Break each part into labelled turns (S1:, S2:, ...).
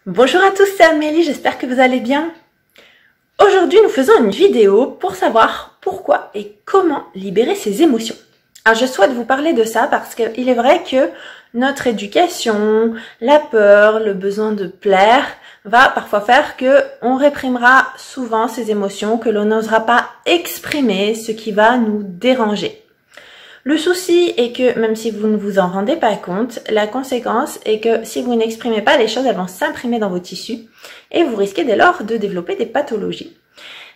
S1: Bonjour à tous, c'est Amélie, j'espère que vous allez bien. Aujourd'hui, nous faisons une vidéo pour savoir pourquoi et comment libérer ses émotions. Alors, je souhaite vous parler de ça parce qu'il est vrai que notre éducation, la peur, le besoin de plaire va parfois faire que on réprimera souvent ces émotions, que l'on n'osera pas exprimer ce qui va nous déranger. Le souci est que, même si vous ne vous en rendez pas compte, la conséquence est que si vous n'exprimez pas les choses, elles vont s'imprimer dans vos tissus et vous risquez dès lors de développer des pathologies.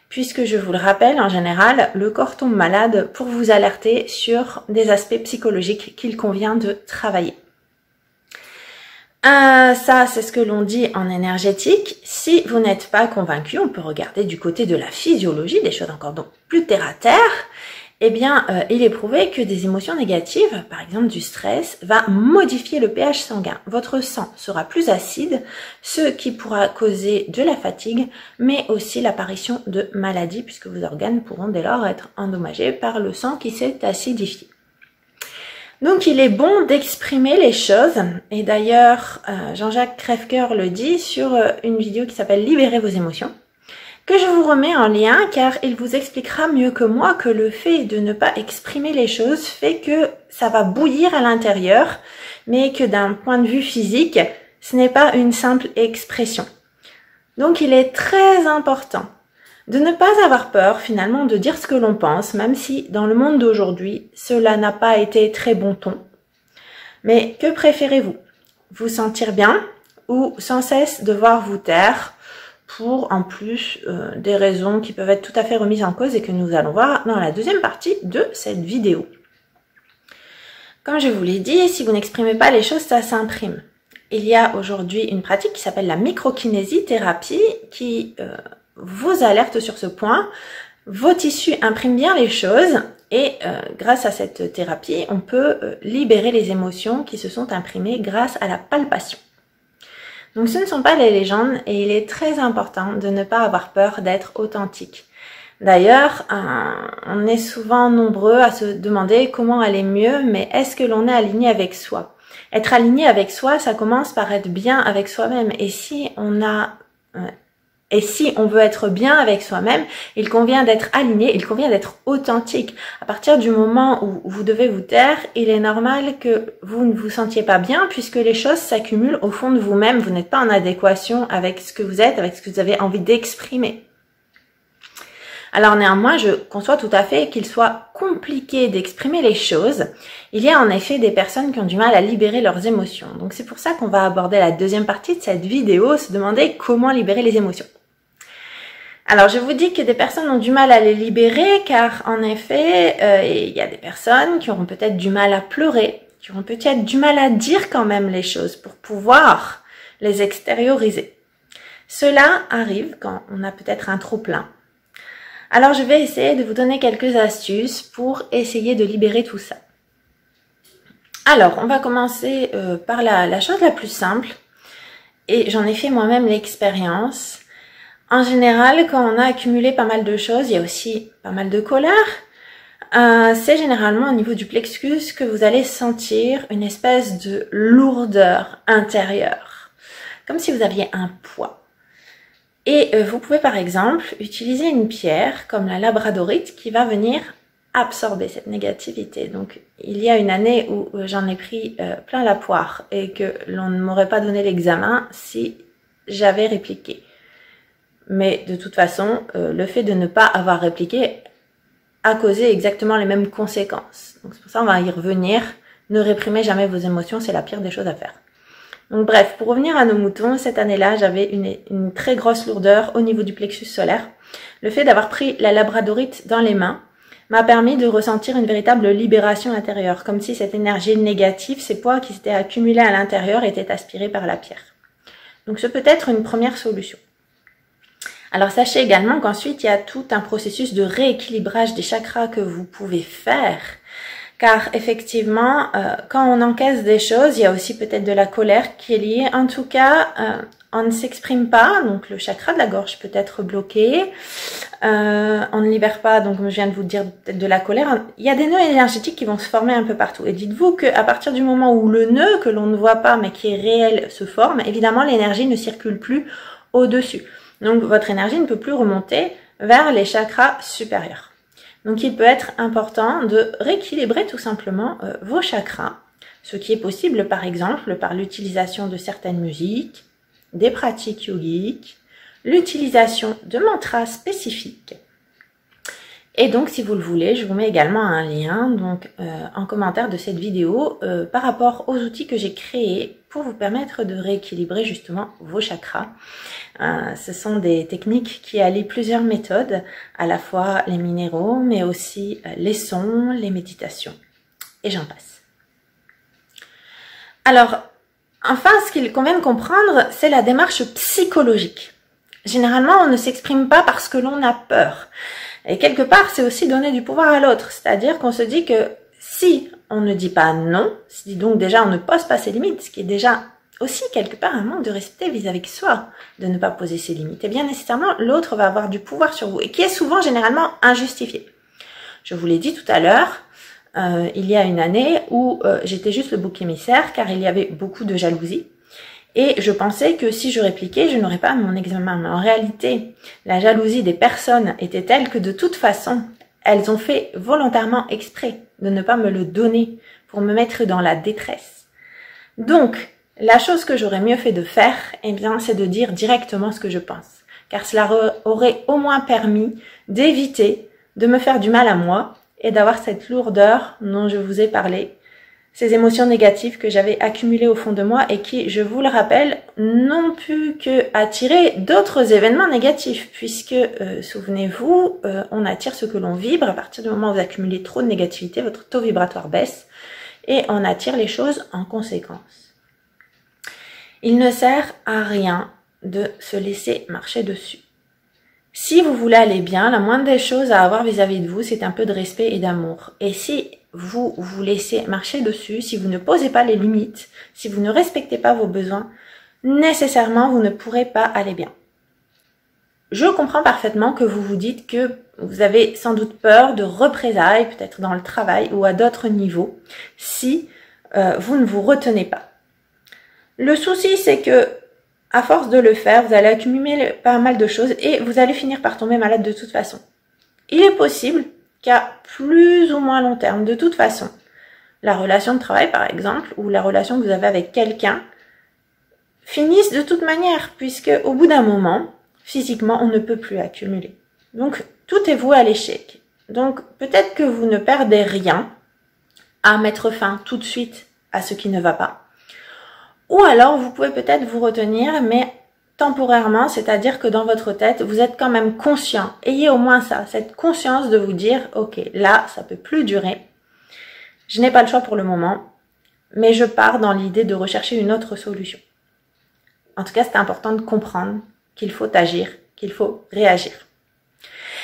S1: Puisque je vous le rappelle, en général, le corps tombe malade pour vous alerter sur des aspects psychologiques qu'il convient de travailler. Ça, c'est ce que l'on dit en énergétique. Si vous n'êtes pas convaincu, on peut regarder du côté de la physiologie, des choses encore donc plus terre à terre. Eh bien, il est prouvé que des émotions négatives, par exemple du stress, va modifier le pH sanguin. Votre sang sera plus acide, ce qui pourra causer de la fatigue, mais aussi l'apparition de maladies, puisque vos organes pourront dès lors être endommagés par le sang qui s'est acidifié. Donc, il est bon d'exprimer les choses, et d'ailleurs, Jean-Jacques Crèvecoeur le dit sur une vidéo qui s'appelle « Libérez vos émotions », que je vous remets en lien car il vous expliquera mieux que moi que le fait de ne pas exprimer les choses fait que ça va bouillir à l'intérieur, mais que d'un point de vue physique, ce n'est pas une simple expression. Donc il est très important de ne pas avoir peur finalement de dire ce que l'on pense, même si dans le monde d'aujourd'hui, cela n'a pas été très bon ton. Mais que préférez-vous? Vous sentir bien ou sans cesse devoir vous taire pour en plus des raisons qui peuvent être tout à fait remises en cause et que nous allons voir dans la deuxième partie de cette vidéo. Comme je vous l'ai dit, si vous n'exprimez pas les choses, ça s'imprime. Il y a aujourd'hui une pratique qui s'appelle la microkinésithérapie qui vous alerte sur ce point. Vos tissus impriment bien les choses et grâce à cette thérapie, on peut libérer les émotions qui se sont imprimées grâce à la palpation. Donc ce ne sont pas les légendes et il est très important de ne pas avoir peur d'être authentique. D'ailleurs, on est souvent nombreux à se demander comment aller mieux, mais est-ce que l'on est aligné avec soi? Être aligné avec soi, ça commence par être bien avec soi-même. Et si on veut être bien avec soi-même, il convient d'être aligné, il convient d'être authentique. À partir du moment où vous devez vous taire, il est normal que vous ne vous sentiez pas bien puisque les choses s'accumulent au fond de vous-même. Vous n'êtes pas en adéquation avec ce que vous êtes, avec ce que vous avez envie d'exprimer. Alors néanmoins, je conçois tout à fait qu'il soit compliqué d'exprimer les choses. Il y a en effet des personnes qui ont du mal à libérer leurs émotions. Donc c'est pour ça qu'on va aborder la deuxième partie de cette vidéo, se demander comment libérer les émotions. Alors, je vous dis que des personnes ont du mal à les libérer car, en effet, il y a des personnes qui auront peut-être du mal à pleurer, qui auront peut-être du mal à dire quand même les choses pour pouvoir les extérioriser. Cela arrive quand on a peut-être un trop-plein. Alors, je vais essayer de vous donner quelques astuces pour essayer de libérer tout ça. Alors, on va commencer par la chose la plus simple et j'en ai fait moi-même l'expérience. En général, quand on a accumulé pas mal de choses, il y a aussi pas mal de colère. C'est généralement au niveau du plexus que vous allez sentir une espèce de lourdeur intérieure, comme si vous aviez un poids. Et vous pouvez par exemple utiliser une pierre comme la labradorite qui va venir absorber cette négativité. Donc il y a une année où j'en ai pris plein la poire et que l'on ne m'aurait pas donné l'examen si j'avais répliqué. Mais de toute façon, le fait de ne pas avoir répliqué a causé exactement les mêmes conséquences. Donc c'est pour ça qu'on va y revenir. Ne réprimez jamais vos émotions, c'est la pire des choses à faire. Donc bref, pour revenir à nos moutons, cette année-là, j'avais une très grosse lourdeur au niveau du plexus solaire. Le fait d'avoir pris la labradorite dans les mains m'a permis de ressentir une véritable libération intérieure, comme si cette énergie négative, ces poids qui s'étaient accumulés à l'intérieur, étaient aspirés par la pierre. Donc ce peut être une première solution. Alors sachez également qu'ensuite il y a tout un processus de rééquilibrage des chakras que vous pouvez faire. Car effectivement, quand on encaisse des choses, il y a aussi peut-être de la colère qui est liée. En tout cas, on ne s'exprime pas, donc le chakra de la gorge peut être bloqué, on ne libère pas, donc comme je viens de vous dire, peut-être de la colère. Il y a des nœuds énergétiques qui vont se former un peu partout. Et dites-vous qu'à partir du moment où le nœud, que l'on ne voit pas mais qui est réel, se forme, évidemment l'énergie ne circule plus au-dessus. Donc votre énergie ne peut plus remonter vers les chakras supérieurs. Donc il peut être important de rééquilibrer tout simplement vos chakras, ce qui est possible par exemple par l'utilisation de certaines musiques, des pratiques yogiques, l'utilisation de mantras spécifiques. Et donc si vous le voulez, je vous mets également un lien donc en commentaire de cette vidéo par rapport aux outils que j'ai créés pour vous permettre de rééquilibrer justement vos chakras. Ce sont des techniques qui allient plusieurs méthodes, à la fois les minéraux, mais aussi les sons, les méditations, et j'en passe. Alors, enfin, ce qu'il convient de comprendre, c'est la démarche psychologique. Généralement, on ne s'exprime pas parce que l'on a peur. Et quelque part, c'est aussi donner du pouvoir à l'autre. C'est-à-dire qu'on se dit que si on ne dit pas non, si donc déjà on ne pose pas ses limites, ce qui est déjà aussi quelque part un manque de respect vis-à-vis de soi, de ne pas poser ses limites, et bien nécessairement l'autre va avoir du pouvoir sur vous, et qui est souvent généralement injustifié. Je vous l'ai dit tout à l'heure, il y a une année où j'étais juste le bouc émissaire, car il y avait beaucoup de jalousie, et je pensais que si je répliquais, je n'aurais pas mon examen. Mais en réalité, la jalousie des personnes était telle que de toute façon, elles ont fait volontairement exprès de ne pas me le donner pour me mettre dans la détresse. Donc, la chose que j'aurais mieux fait de faire, eh bien, c'est de dire directement ce que je pense. Car cela aurait au moins permis d'éviter de me faire du mal à moi et d'avoir cette lourdeur dont je vous ai parlé, ces émotions négatives que j'avais accumulées au fond de moi et qui, je vous le rappelle, n'ont pu que attirer d'autres événements négatifs, puisque, souvenez-vous, on attire ce que l'on vibre. À partir du moment où vous accumulez trop de négativité, votre taux vibratoire baisse et on attire les choses en conséquence. Il ne sert à rien de se laisser marcher dessus. Si vous voulez aller bien, la moindre des choses à avoir vis-à-vis de vous, c'est un peu de respect et d'amour. Et si vous vous laissez marcher dessus, si vous ne posez pas les limites, si vous ne respectez pas vos besoins, nécessairement vous ne pourrez pas aller bien. Je comprends parfaitement que vous vous dites que vous avez sans doute peur de représailles, peut-être dans le travail ou à d'autres niveaux, si vous ne vous retenez pas. Le souci, c'est que à force de le faire, vous allez accumuler pas mal de choses et vous allez finir par tomber malade de toute façon. Il est possible qu'à plus ou moins long terme, de toute façon, la relation de travail par exemple, ou la relation que vous avez avec quelqu'un, finisse de toute manière, puisque au bout d'un moment, physiquement, on ne peut plus accumuler. Donc, tout est voué à l'échec. Donc, peut-être que vous ne perdez rien à mettre fin tout de suite à ce qui ne va pas. Ou alors, vous pouvez peut-être vous retenir, mais temporairement, c'est-à-dire que dans votre tête, vous êtes quand même conscient. Ayez au moins ça, cette conscience de vous dire, ok, là, ça peut plus durer. Je n'ai pas le choix pour le moment, mais je pars dans l'idée de rechercher une autre solution. En tout cas, c'est important de comprendre qu'il faut agir, qu'il faut réagir.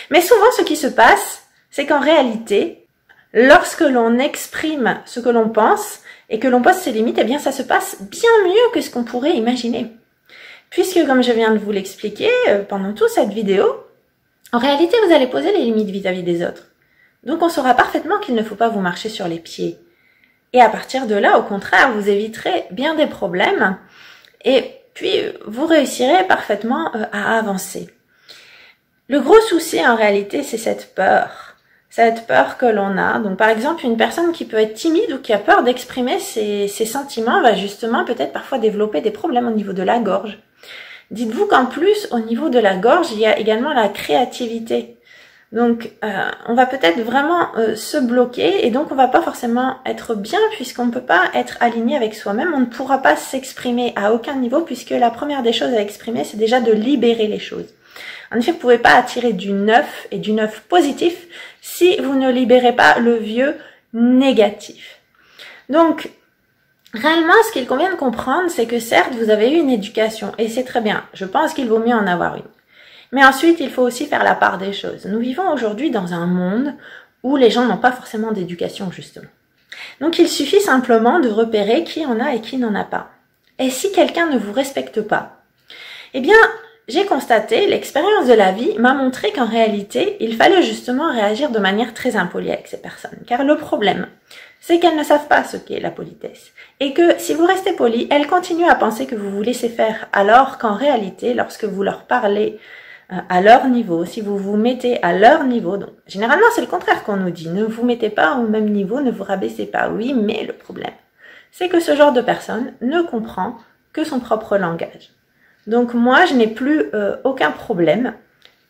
S1: Mais souvent, ce qui se passe, c'est qu'en réalité, lorsque l'on exprime ce que l'on pense, et que l'on pose ses limites, eh bien ça se passe bien mieux que ce qu'on pourrait imaginer. Puisque, comme je viens de vous l'expliquer pendant toute cette vidéo, en réalité, vous allez poser les limites vis-à-vis des autres. Donc, on saura parfaitement qu'il ne faut pas vous marcher sur les pieds. Et à partir de là, au contraire, vous éviterez bien des problèmes et puis vous réussirez parfaitement à avancer. Le gros souci, en réalité, c'est cette peur. Cette peur que l'on a. Donc, par exemple, une personne qui peut être timide ou qui a peur d'exprimer ses sentiments va justement peut-être parfois développer des problèmes au niveau de la gorge. Dites-vous qu'en plus, au niveau de la gorge, il y a également la créativité. Donc, on va peut-être vraiment se bloquer et donc on va pas forcément être bien puisqu'on ne peut pas être aligné avec soi-même. On ne pourra pas s'exprimer à aucun niveau puisque la première des choses à exprimer, c'est déjà de libérer les choses. En effet, vous ne pouvez pas attirer du neuf et du neuf positif si vous ne libérez pas le vieux négatif. Donc, réellement, ce qu'il convient de comprendre, c'est que certes, vous avez eu une éducation et c'est très bien. Je pense qu'il vaut mieux en avoir une. Mais ensuite, il faut aussi faire la part des choses. Nous vivons aujourd'hui dans un monde où les gens n'ont pas forcément d'éducation, justement. Donc, il suffit simplement de repérer qui en a et qui n'en a pas. Et si quelqu'un ne vous respecte pas, Eh bien, j'ai constaté, l'expérience de la vie m'a montré qu'en réalité, il fallait justement réagir de manière très impolie avec ces personnes. Car le problème, c'est qu'elles ne savent pas ce qu'est la politesse. Et que si vous restez poli, elles continuent à penser que vous vous laissez faire, alors qu'en réalité, lorsque vous leur parlez à leur niveau, si vous vous mettez à leur niveau, donc généralement c'est le contraire qu'on nous dit, ne vous mettez pas au même niveau, ne vous rabaissez pas, oui, mais le problème, c'est que ce genre de personne ne comprend que son propre langage. Donc moi, je n'ai plus aucun problème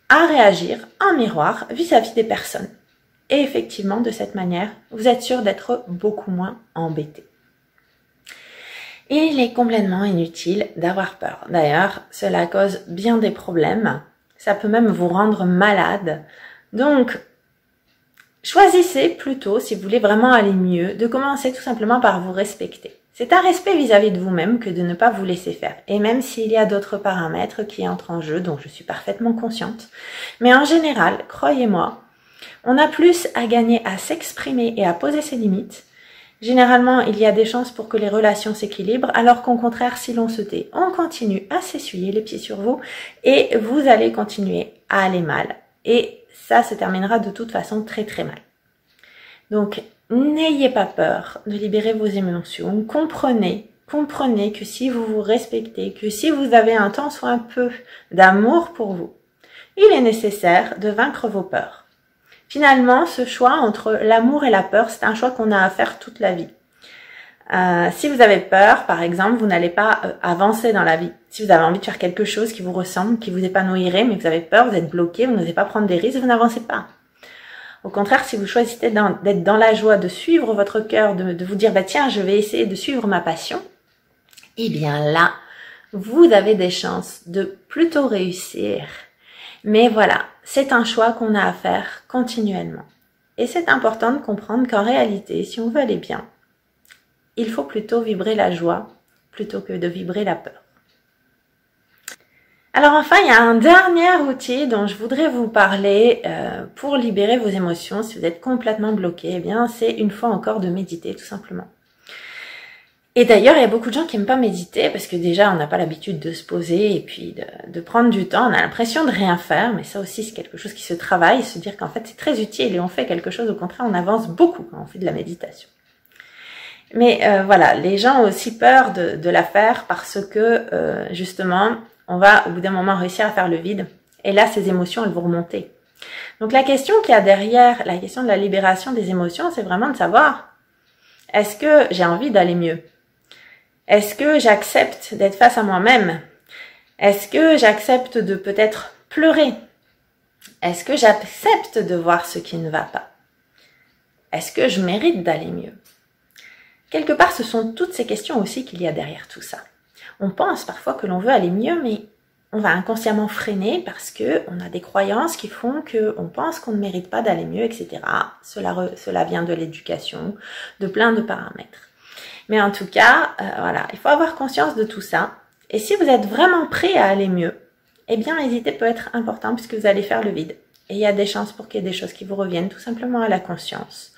S1: à réagir en miroir vis-à-vis des personnes. Et effectivement, de cette manière, vous êtes sûr d'être beaucoup moins embêté. Il est complètement inutile d'avoir peur. D'ailleurs, cela cause bien des problèmes. Ça peut même vous rendre malade. Donc, choisissez plutôt, si vous voulez vraiment aller mieux, de commencer tout simplement par vous respecter. C'est un respect vis-à-vis de vous-même que de ne pas vous laisser faire. Et même s'il y a d'autres paramètres qui entrent en jeu, dont je suis parfaitement consciente. Mais en général, croyez-moi, on a plus à gagner à s'exprimer et à poser ses limites. Généralement, il y a des chances pour que les relations s'équilibrent, alors qu'au contraire, si l'on se tait, on continue à s'essuyer les pieds sur vous et vous allez continuer à aller mal. Et ça se terminera de toute façon très très mal. Donc, n'ayez pas peur de libérer vos émotions. Comprenez que si vous vous respectez, que si vous avez un tant soit un peu d'amour pour vous, il est nécessaire de vaincre vos peurs. Finalement, ce choix entre l'amour et la peur, c'est un choix qu'on a à faire toute la vie. Si vous avez peur, par exemple, vous n'allez pas avancer dans la vie. Si vous avez envie de faire quelque chose qui vous ressemble, qui vous épanouirait, mais vous avez peur, vous êtes bloqué, vous n'osez pas prendre des risques, vous n'avancez pas. Au contraire, si vous choisissez d'être dans la joie, de suivre votre cœur, de vous dire, bah tiens, je vais essayer de suivre ma passion, eh bien là, vous avez des chances de plutôt réussir. Mais voilà, c'est un choix qu'on a à faire continuellement. Et c'est important de comprendre qu'en réalité, si on veut aller bien, il faut plutôt vibrer la joie plutôt que de vibrer la peur. Alors enfin, il y a un dernier outil dont je voudrais vous parler pour libérer vos émotions. Si vous êtes complètement bloqué, eh bien c'est une fois encore de méditer tout simplement. Et d'ailleurs, il y a beaucoup de gens qui n'aiment pas méditer parce que déjà, on n'a pas l'habitude de se poser et puis de prendre du temps. On a l'impression de rien faire, mais ça aussi, c'est quelque chose qui se travaille, se dire qu'en fait, c'est très utile et on fait quelque chose. Au contraire, on avance beaucoup quand on fait de la méditation. Mais voilà, les gens ont aussi peur de la faire parce que justement, on va au bout d'un moment réussir à faire le vide. Et là, ces émotions, elles vont remonter. Donc la question qu'il y a derrière, la question de la libération des émotions, c'est vraiment de savoir, est-ce que j'ai envie d'aller mieux ? Est-ce que j'accepte d'être face à moi-même? Est-ce que j'accepte de peut-être pleurer? Est-ce que j'accepte de voir ce qui ne va pas? Est-ce que je mérite d'aller mieux? Quelque part, ce sont toutes ces questions aussi qu'il y a derrière tout ça. On pense parfois que l'on veut aller mieux, mais on va inconsciemment freiner parce que on a des croyances qui font qu'on pense qu'on ne mérite pas d'aller mieux, etc. Cela vient de l'éducation, de plein de paramètres. Mais en tout cas, voilà, il faut avoir conscience de tout ça. Et si vous êtes vraiment prêt à aller mieux, eh bien, hésiter peut être important puisque vous allez faire le vide. Et il y a des chances pour qu'il y ait des choses qui vous reviennent tout simplement à la conscience.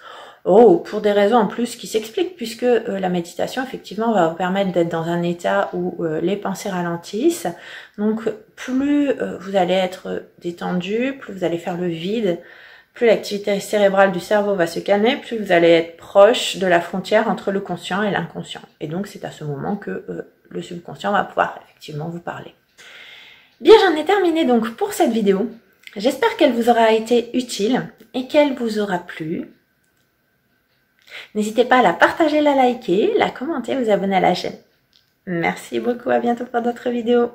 S1: Oh, pour des raisons en plus qui s'expliquent puisque la méditation, effectivement, va vous permettre d'être dans un état où les pensées ralentissent. Donc, plus vous allez être détendu, plus vous allez faire le vide, plus l'activité cérébrale du cerveau va se calmer, plus vous allez être proche de la frontière entre le conscient et l'inconscient. Et donc, c'est à ce moment que le subconscient va pouvoir effectivement vous parler. Bien, j'en ai terminé donc pour cette vidéo. J'espère qu'elle vous aura été utile et qu'elle vous aura plu. N'hésitez pas à la partager, la liker, la commenter, vous abonner à la chaîne. Merci beaucoup, à bientôt pour d'autres vidéos.